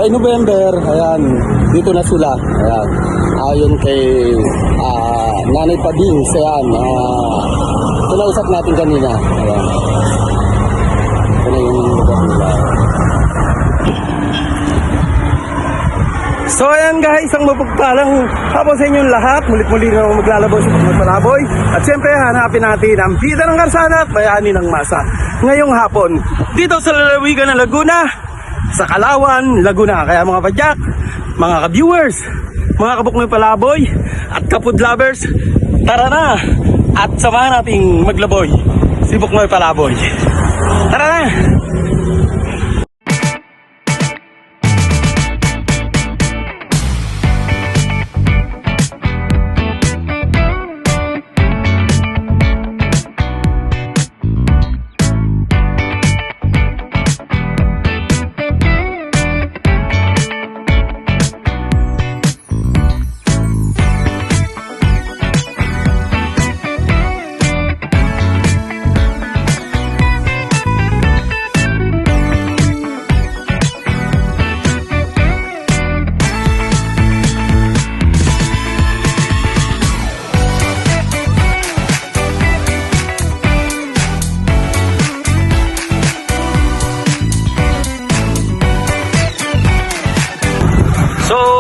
November, ayan, dito na sila. Ayan. Ayon kay Nanay Padings, ayan. Kinausap natin kanina. Ayan. Ito na yung lugar nila. So ayan guys, ang mapagpalang hapon sa inyong lahat. Mulit-muli na ako maglalabaw sa Pagpalaboy. At syempre hanapin natin ang bida ng karsada at bayani ng masa ngayong hapon dito sa lalawigan ng Laguna, sa Kalawan, Laguna. Kaya mga padyak, mga ka-viewers, mga kabuknoy palaboy at kapud lovers, tara na at samahan nating maglaboy si Buknoy Palaboy. Tara na!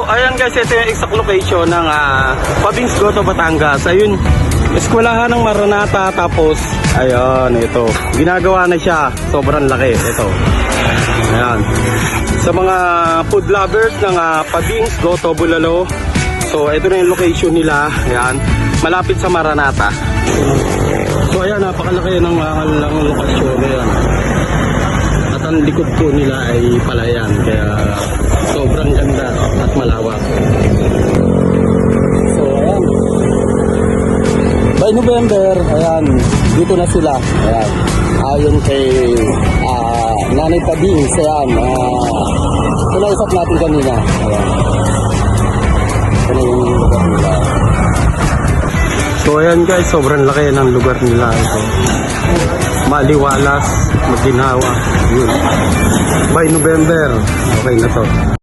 Ayan guys, ito yung exact location ng Padings Goto, Batangas. Ayun, eskwelahan ng Maranata. Tapos, ayun, ito. Ginagawa na siya. Sobrang laki. Ito. Ayan. Sa mga food lovers ng Padings Goto, Bulalo. So, ito na yung location nila. Ayan. Malapit sa Maranata. So, ayan, napakalaki ng lokasyon. Ayan. At ang likod po nila ay palayan. Kaya, sobrang ganda at malawak. So ayan, by November, ayan, dito na sila. Ayan, ayon kay Nanay Padings, ayan, kinausap natin kanina. Ayan, ito na yung lugar nila. So ayan guys, sobrang laki ng lugar nila. Ito maliwalas, maginawa. Yun, by November, okay na to.